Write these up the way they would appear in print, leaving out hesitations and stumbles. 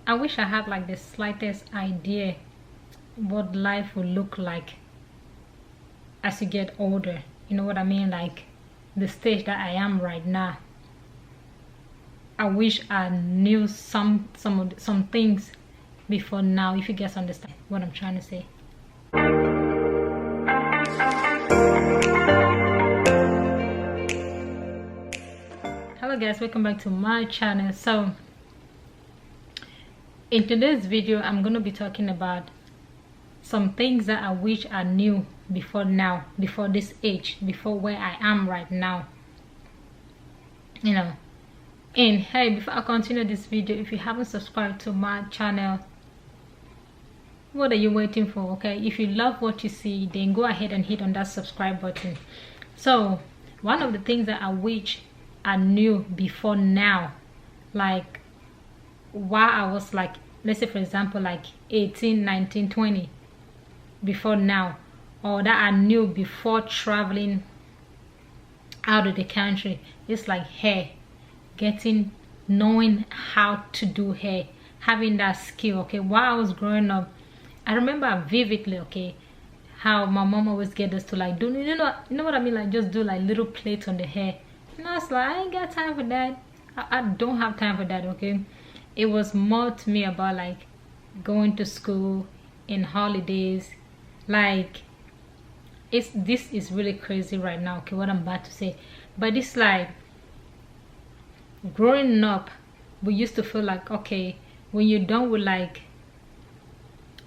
I wish I had like the slightest idea what life would look like as you get older. You know what I mean? Like the stage that I am right now. I wish I knew some things before now, if you guys understand what I'm trying to say. Hello guys, welcome back to my channel. So in today's video, I'm going to be talking about some things that I wish I knew before now, before this age, before where I am right now, you know. And hey, before I continue this video, if you haven't subscribed to my channel, what are you waiting for? Okay, if you love what you see, then go ahead and hit on that subscribe button. So one of the things that I wish I knew before now, like while I was like, let's say for example like 18, 19, 20, before now, or that I knew before traveling out of the country, it's like hair, knowing how to do hair, having that skill. Okay, while I was growing up, I remember vividly, okay, how my mom always get us to like do, you know what I mean, like just do like little plaits on the hair. You know, it's like I ain't got time for that. I don't have time for that. Okay, it was more to me about like going to school in holidays. Like this is really crazy right now, okay, what I'm about to say, but it's like growing up, we used to feel like, okay, when you're done with like,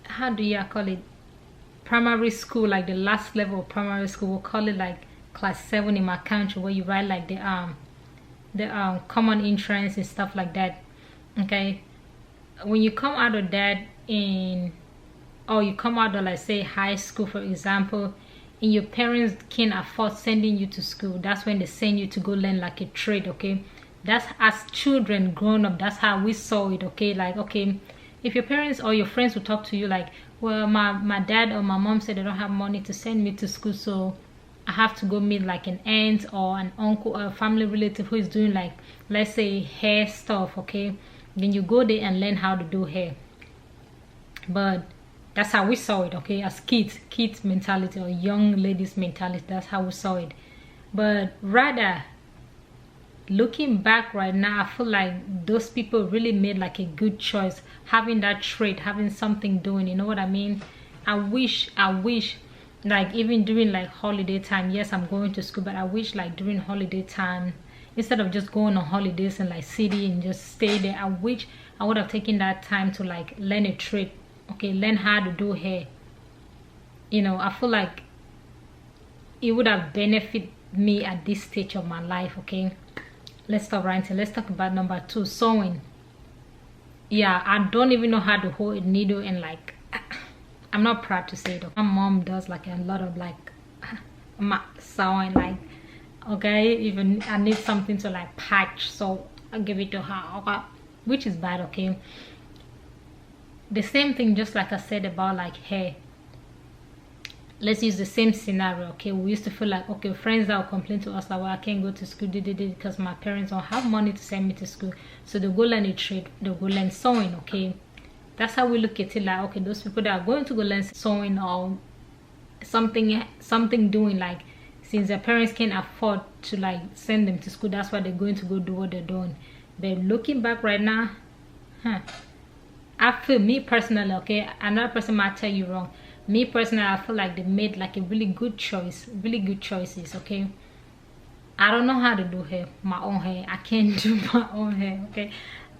how do you call it, primary school, like the last level of primary school, we'll call it like class 7 in my country, where you write like the common entrance and stuff like that. Okay, when you come out of that or you come out of, like say, high school for example, and your parents can't afford sending you to school, that's when they send you to go learn like a trade. Okay, that's as children growing up, that's how we saw it. Okay, like, okay, if your parents or your friends will talk to you like, well, my dad or my mom said they don't have money to send me to school, so I have to go meet like an aunt or an uncle or a family relative who is doing like, let's say, hair stuff. Okay, then you go there and learn how to do hair. But that's how we saw it, okay, as kids mentality or young ladies mentality. That's how we saw it. But rather, looking back right now, I feel like those people really made like a good choice, having that trait, having something doing, you know what I mean. I wish like even during like holiday time, yes, I'm going to school, but I wish like during holiday time, instead of just going on holidays in like city and just stay there, I wish I would have taken that time to like learn a trade. Okay, learn how to do hair. You know, I feel like it would have benefited me at this stage of my life. Okay, let's stop ranting. Let's talk about number 2, sewing. Yeah, I don't even know how to hold a needle, and like I'm not proud to say it. My mom does like a lot of like sewing, like, okay, even I need something to like patch, so I'll give it to her. Okay, which is bad. Okay, the same thing, just like I said about like hair. Let's use the same scenario. Okay, we used to feel like, okay, friends that will complain to us like, well, I can't go to school because my parents don't have money to send me to school, so they go learn a trade, they go learn sewing. Okay, that's how we look at it, like, okay, those people that are going to go learn sewing or something doing, like, since their parents can't afford to like send them to school, that's why they're going to go do what they're doing. But looking back right now, I feel, me personally, okay, another person might tell you wrong, me personally, I feel like they made like a really good choices. Okay, I don't know how to do hair, my own hair. I can't do my own hair. Okay,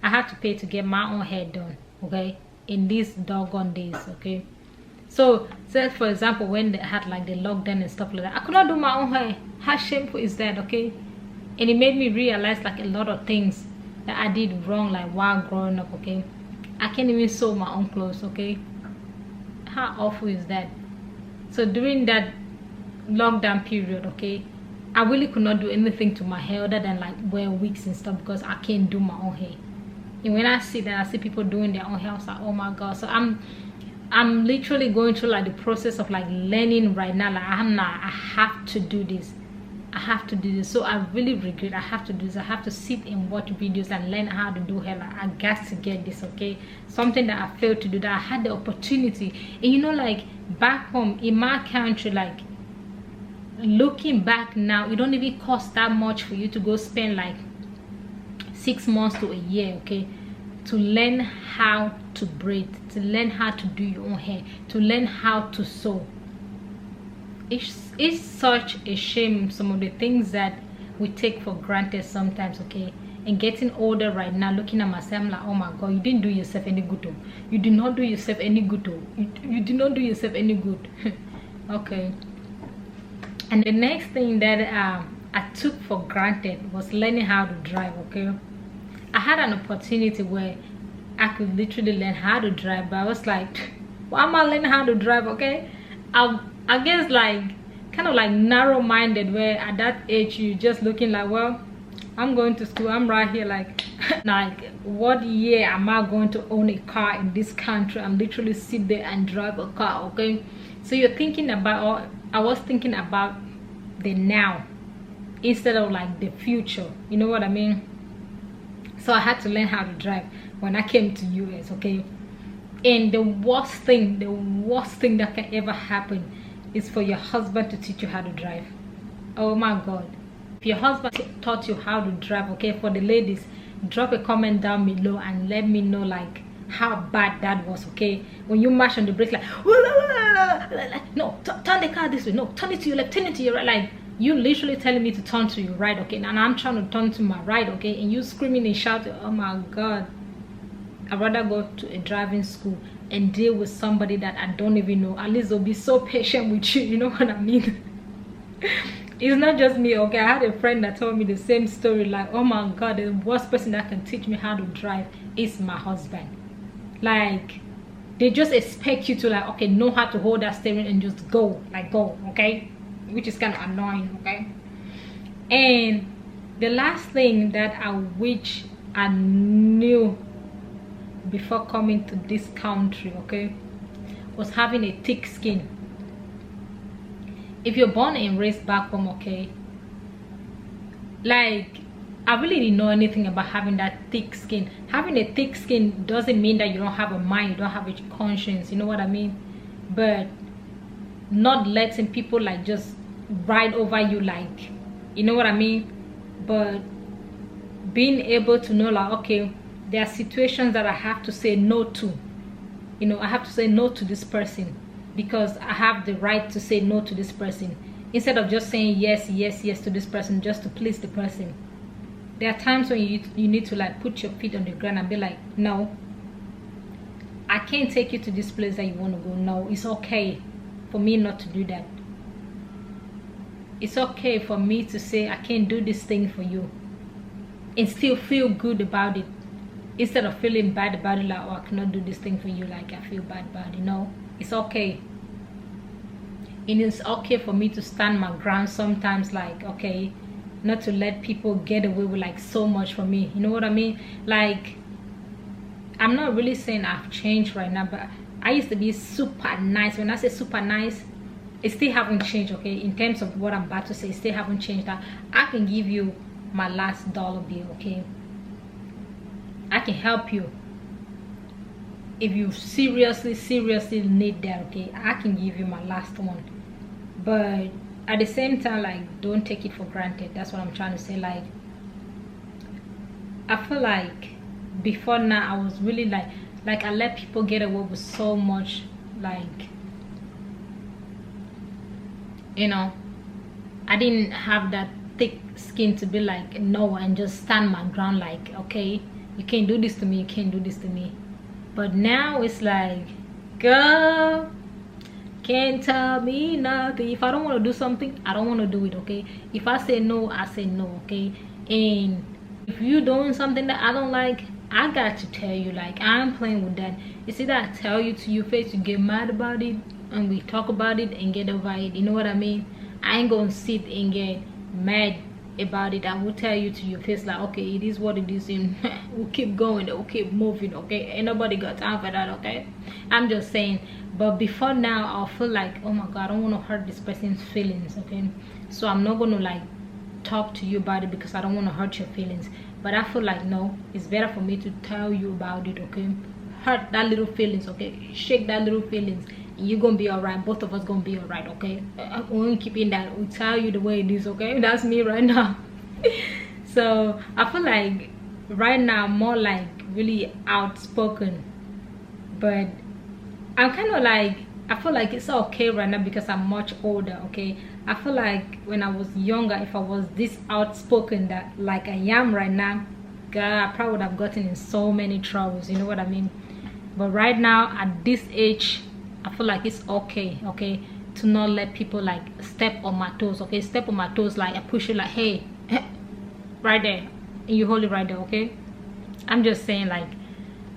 I have to pay to get my own hair done. Okay, in these doggone days. Okay, so say for example when they had like the lockdown and stuff like that, I could not do my own hair. How shameful is that? Okay, and it made me realize like a lot of things that I did wrong like while growing up. Okay, I can't even sew my own clothes. Okay, how awful is that? So during that lockdown period, okay, I really could not do anything to my hair other than like wear wigs and stuff, because I can't do my own hair. And when I see that, I see people doing their own hair, I was like, oh my god. So I'm literally going through like the process of like learning right now. Like I have to do this. I have to do this. So I really regret I have to do this. I have to sit and watch videos and learn how to do hair. Like, I got to get this, okay? Something that I failed to do, that I had the opportunity. And you know, like back home in my country, like looking back now, it don't even cost that much for you to go spend like 6 months to a year, okay, to learn how to braid, to learn how to do your own hair, to learn how to sew. It's such a shame, some of the things that we take for granted sometimes, okay? And getting older right now, looking at myself, I'm like, oh my god, you didn't do yourself any good though. You did not do yourself any good though. You did not do yourself any good. Okay. And the next thing that I took for granted was learning how to drive, okay? I had an opportunity where I could literally learn how to drive, but I was like, why am I learning how to drive, okay? I guess like kind of like narrow-minded, where at that age you just looking like, well, I'm going to school, I'm right here, like like what year am I going to own a car in this country? I'm literally sit there and drive a car, okay? So you're thinking about, or I was thinking about the now instead of like the future, you know what I mean? So I had to learn how to drive when I came to US, okay? And the worst thing that can ever happen is for your husband to teach you how to drive. Oh my god. If your husband taught you how to drive, okay, for the ladies, drop a comment down below and let me know like how bad that was, okay? When you mash on the brakes like no, turn the car this way, no, turn it to your left, turn it to your right, like you literally telling me to turn to your right, okay, and I'm trying to turn to my right, okay, and you screaming and shouting. Oh my god. I'd rather go to a driving school and deal with somebody that I don't even know. At least they'll be so patient with you, you know what I mean? It's not just me, okay? I had a friend that told me the same story, like, oh my god, the worst person that can teach me how to drive is my husband. Like, they just expect you to like, okay, know how to hold that steering and just go, like go, okay? Which is kind of annoying, okay? And the last thing that I wish I knew before coming to this country, okay, was having a thick skin. If you're born and raised back home, okay, like I really didn't know anything about having that thick skin. Having a thick skin doesn't mean that you don't have a mind, you don't have a conscience, you know what I mean? But not letting people like just ride over you, like, you know what I mean? But being able to know like, okay, there are situations that I have to say no to. You know, I have to say no to this person because I have the right to say no to this person, instead of just saying yes, yes, yes to this person just to please the person. There are times when you need to like put your feet on the ground and be like, no, I can't take you to this place that you want to go. No, it's okay for me not to do that. It's okay for me to say I can't do this thing for you and still feel good about it, instead of feeling bad about it, like, oh, I cannot do this thing for you, like I feel bad about it. No, it's okay. It is okay for me to stand my ground sometimes, like, okay, not to let people get away with like so much for me, you know what I mean? Like, I'm not really saying I've changed right now, but I used to be super nice. When I say super nice, it still haven't changed, okay? In terms of what I'm about to say, it still haven't changed. That I can give you my last dollar bill, okay? I can help you if you seriously need that, okay? I can give you my last one. But at the same time, like, don't take it for granted. That's what I'm trying to say. Like, I feel like before now I was really like I let people get away with so much, like, you know, I didn't have that thick skin to be like no and just stand my ground, like, okay, you can't do this to me, you can't do this to me. But now it's like, girl, can't tell me nothing. If I don't want to do something, I don't want to do it, okay? If I say no, I say no, okay? And if you're doing something that I don't like, I got to tell you, like, I'm playing with that. It's either I tell you to your face, you get mad about it and we talk about it and get over it, you know what I mean? I ain't gonna sit and get mad about it. I will tell you to your face, like, okay, it is what it is, and we'll keep going, we'll keep moving, okay? Ain't nobody got time for that, okay? I'm just saying. But before now, I'll feel like, oh my god, I don't want to hurt this person's feelings, okay? So I'm not gonna like talk to you about it because I don't want to hurt your feelings. But I feel like no, it's better for me to tell you about it, okay? Hurt that little feelings, okay? Shake that little feelings, and you're gonna be all right. Both of us gonna be all right, okay? I won't keep in that. We'll tell you the way it is, okay? That's me right now. So I feel like right now I'm more like really outspoken, but I'm kind of like, I feel like it's okay right now because I'm much older, okay? I feel like when I was younger, if I was this outspoken that like I am right now, God, I probably would have gotten in so many troubles, you know what I mean? But right now at this age, I feel like it's okay, okay, to not let people like step on my toes, okay? Step on my toes, like I push you like, hey, right there, and you hold it right there, okay? I'm just saying, like,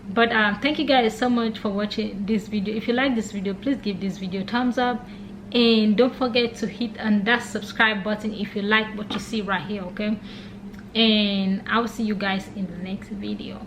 but thank you guys so much for watching this video. If you like this video, please give this video a thumbs up, and don't forget to hit on that subscribe button if you like what you see right here, okay? And I will see you guys in the next video.